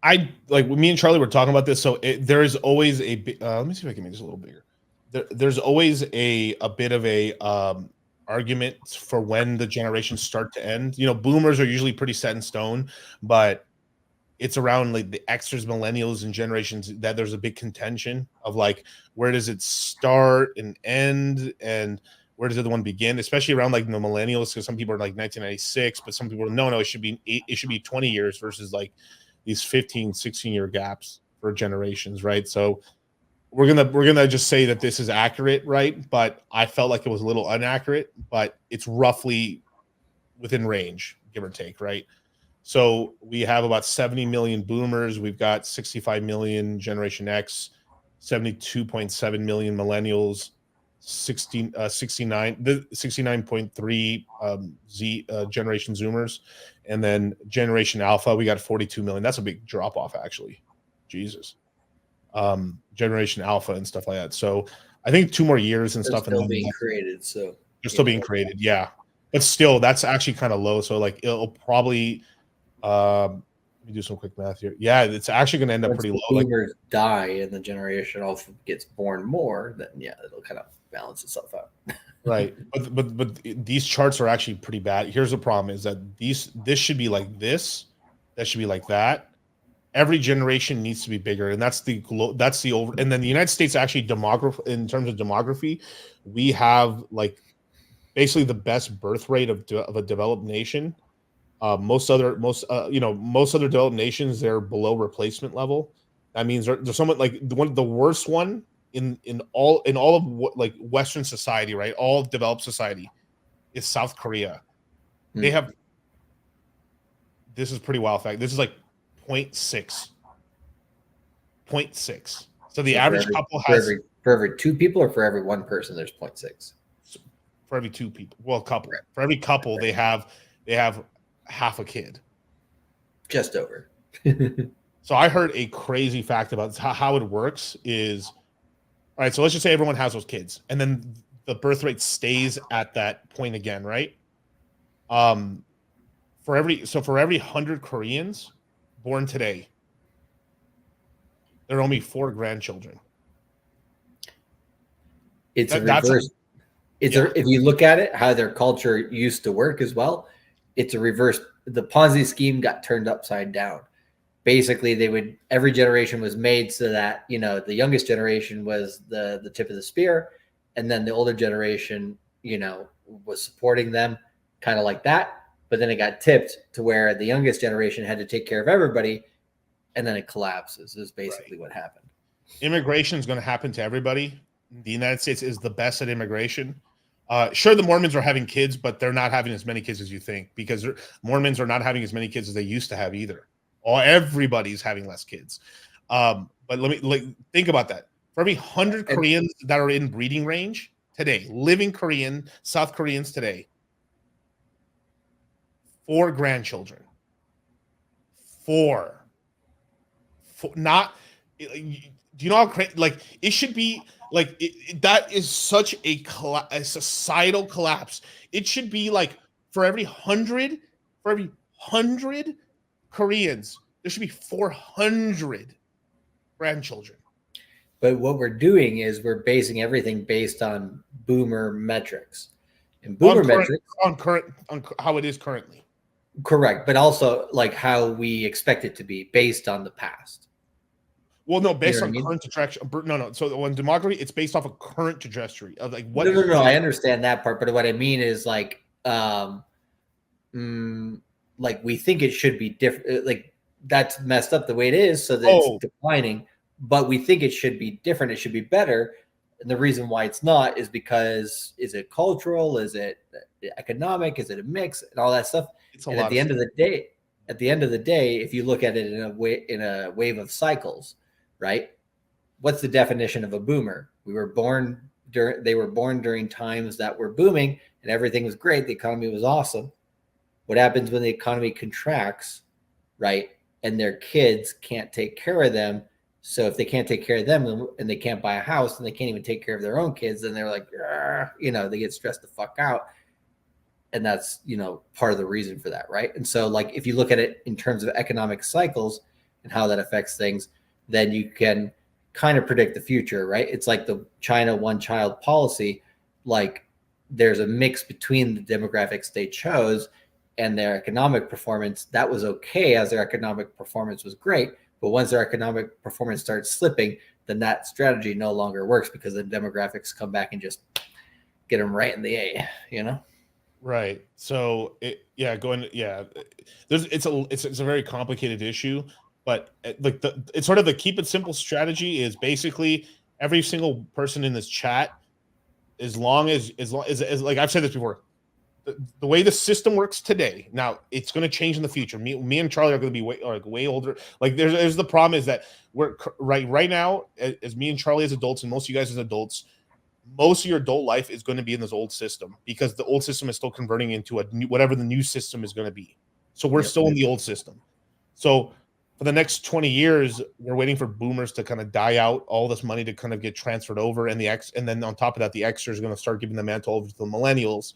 I like me and Charlie were talking about this. So there is always let me see if I can make this a little bigger. There's always a bit of a argument for when the generations start to end. You know, boomers are usually pretty set in stone, but it's around like the Xers, millennials, and generations that there's a big contention of like where does it start and end, and where does the one begin? Especially around like the millennials, because some people are like 1996, but some people are no, it should be 20 years versus like these 15, 16-year gaps for generations, right? So we're gonna just say that this is accurate, right? But I felt like it was a little inaccurate, but it's roughly within range, give or take, right? So we have about 70 million boomers. We've got 65 million Generation X, 72.7 million millennials, 69.3 Z Generation Zoomers, and then Generation Alpha. We got 42 million. That's a big drop off, actually. Jesus. Generation Alpha and stuff like that. So I think 2 more years and They're stuff, still and then being created. So they're still being created. Yeah, but still, that's actually kind of low. So like, it'll probably let me do some quick math here. Yeah, it's actually going to end up once pretty the low. boomers die and the generation Alpha gets born more, then yeah, it'll kind of balance itself out. Right, but these charts are actually pretty bad. Here's the problem: is that this should be like this, that should be like that. Every generation needs to be bigger, and that's the over. And then the United States actually demography in terms of demography, we have like basically the best birth rate of a developed nation. Most other developed nations, they're below replacement level. That means there's someone like the worst one in all of like Western society, right? All developed society is South Korea. They have this is pretty wild fact. This is like 0.6. 0.6. So the average couple has for every 2 people, or for every 1 person, there's 0.6. For every 2 people. Well, couple. Right. For every couple, they have half a kid. Just over. So I heard a crazy fact about how it works is, all right, so let's just say everyone has those kids, and then the birth rate stays at that point again, right? For every 100 Koreans born today, there are only 4 grandchildren. It's a reverse. If you look at it, how their culture used to work as well, it's a reverse. The Ponzi scheme got turned upside down. Basically, every generation was made so that, you know, the youngest generation was the tip of the spear, and then the older generation, you know, was supporting them, kind of like that. But then it got tipped to where the youngest generation had to take care of everybody, and then it collapses. Is basically what happened. Immigration is going to happen to everybody. The United States is the best at immigration. Sure, the Mormons are having kids, but they're not having as many kids as you think, because Mormons are not having as many kids as they used to have either. Everybody's having less kids. But let me think about that. For every 100 Koreans that are in breeding range today, living South Koreans today, 4 grandchildren. 4. Not. Do you know how crazy? Like, it should be like that is such a societal collapse. It should be like for every 100 Koreans, there should be 400 grandchildren. But what we're doing is we're basing everything based on boomer metrics, and boomer metrics on how it is currently. Correct, but also like how we expect it to be based on the past. Well, no, based on current trajectory. No. So when demography, it's based off a current trajectory of like what. No. I understand that part, but what I mean is like, like we think it should be different. Like that's messed up the way it is, so that it's declining. But we think it should be different. It should be better. And the reason why it's not is because is it cultural? Is it economic? Is it a mix? And all that stuff. And at the end of the day, if you look at it in a wave of cycles, right? What's the definition of a boomer? They were born during times that were booming and everything was great. The economy was awesome. What happens when the economy contracts, right? And their kids can't take care of them. So if they can't take care of them and they can't buy a house and they can't even take care of their own kids, then they're like, they get stressed the fuck out. And that's, part of the reason for that, right? And so like if you look at it in terms of economic cycles, and how that affects things, then you can kind of predict the future, right? It's like the China one child policy. Like there's a mix between the demographics they chose and their economic performance. That was okay, as their economic performance was great. But once their economic performance starts slipping, then that strategy no longer works, because the demographics come back and just get them right in the A, you know? Right. So it's a very complicated issue, but like it's sort of the keep it simple strategy is basically every single person in this chat, as long as like I've said this before, the way the system works today, now it's going to change in the future. Me and Charlie are going to be way older. Like there's the problem is that we're right now, as me and Charlie as adults, and most of you guys as adults, most of your adult life is going to be in this old system, because the old system is still converting into a new, whatever the new system is going to be. So we're still in the old system. So for the next 20 years, we're waiting for boomers to kind of die out, all this money to kind of get transferred over, and then on top of that, the extras are going to start giving the mantle over to the millennials.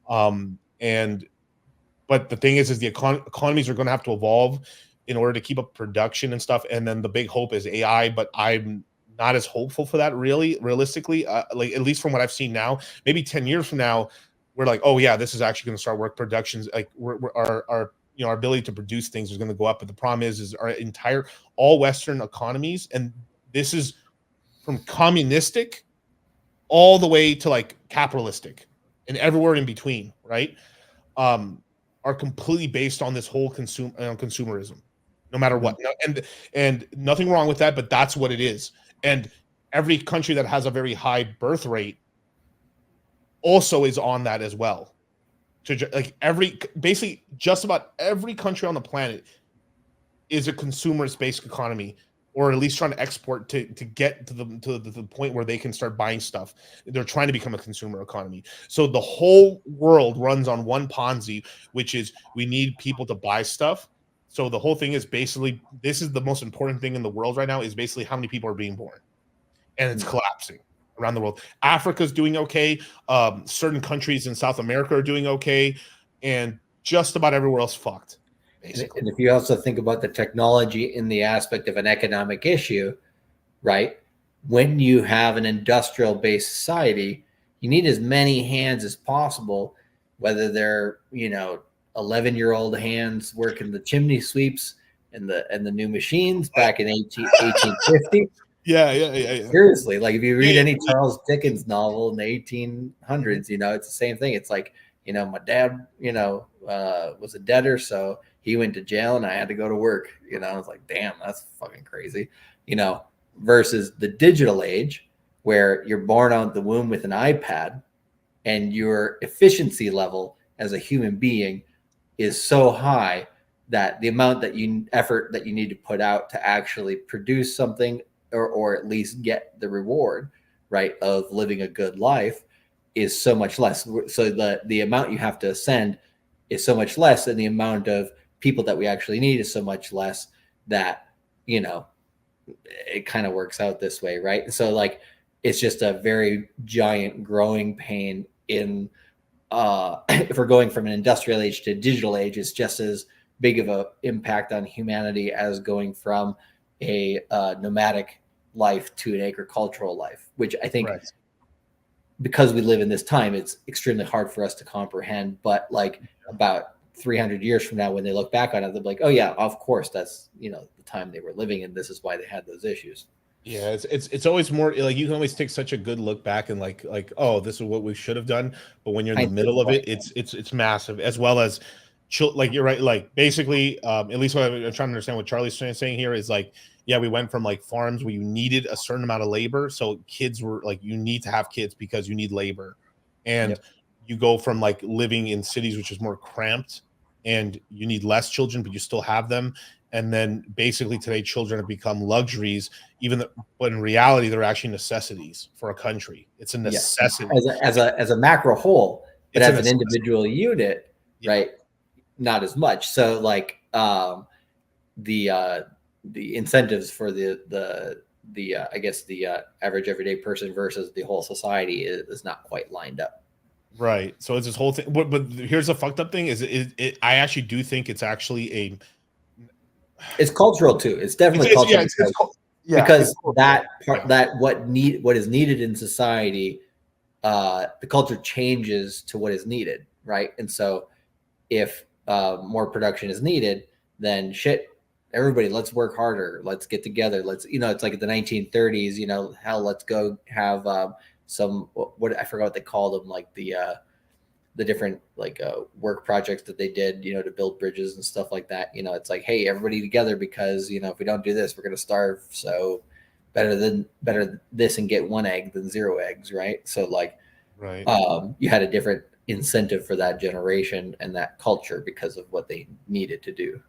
But the thing is the economies are going to have to evolve in order to keep up production and stuff. And then the big hope is AI, but I'm not as hopeful for that realistically, like at least from what I've seen now. Maybe 10 years from now, we're like, oh yeah, this is actually going to start work productions. Like our our ability to produce things is going to go up. But the problem is our entire all Western economies, and this is from communistic all the way to like capitalistic and everywhere in between, right? Are completely based on this whole consumerism, no matter what. And nothing wrong with that, but that's what it is. And every country that has a very high birth rate also is on that as well. So like basically just about every country on the planet is a consumerist based economy, or at least trying to export to get to the point where they can start buying stuff. They're trying to become a consumer economy. So the whole world runs on one Ponzi, which is we need people to buy stuff. So the whole thing is basically, this is the most important thing in the world right now, is basically how many people are being born. And it's collapsing around the world. Africa's doing okay. Certain countries in South America are doing okay. And just about everywhere else fucked. Basically. And if you also think about the technology in the aspect of an economic issue, right? When you have an industrial based society, you need as many hands as possible, whether they're, 11-year-old hands working the chimney sweeps and the new machines back in 1850. Yeah. Seriously, like if you read any Charles Dickens novel in the 1800s, it's the same thing. It's like, my dad, was a debtor, so he went to jail and I had to go to work. I was like, damn, that's fucking crazy. Versus the digital age, where you're born out the womb with an iPad, and your efficiency level as a human being is so high that the amount effort that you need to put out to actually produce something, or at least get the reward, right, of living a good life, is so much less. So the amount you have to send is so much less, and the amount of people that we actually need is so much less, that it kind of works out this way, right? So like it's just a very giant growing pain in if we're going from an industrial age to a digital age, it's just as big of an impact on humanity as going from a nomadic life to an agricultural life, which I think, right, because we live in this time, it's extremely hard for us to comprehend. But like about 300 years from now, when they look back on it, they'll be like, oh yeah, of course, that's the time they were living in. This is why they had those issues. Yeah, it's always more like you can always take such a good look back and like oh, this is what we should have done. But when you're in the middle of it, it's massive. As well as like you're right, like basically at least what I'm trying to understand what Charlie's saying here is like, yeah, we went from like farms where you needed a certain amount of labor, so kids were like, you need to have kids because you need labor, and you go from like living in cities, which is more cramped, and you need less children but you still have them. And then basically today children have become luxuries, but in reality they're actually necessities for a country. It's a necessity as a macro whole, but as an individual unit, right? Not as much. So like the incentives for the I guess the average everyday person versus the whole society is not quite lined up. Right. So it's this whole thing. But here's the fucked up thing: is I actually do think it's actually It's cultural too. It's definitely it's cultural yeah, yeah, because that part, yeah. that what is needed in society, the culture changes to what is needed, right? And so if more production is needed, then shit, everybody, let's work harder. Let's get together. Let's, it's like the 1930s, hell, let's go have some, what I forgot what they called them, like the different like work projects that they did, to build bridges and stuff like that. It's like, hey, everybody together because, if we don't do this, we're going to starve. So better this and get one egg than zero eggs. Right. So like, Right. you had a different incentive for that generation and that culture because of what they needed to do.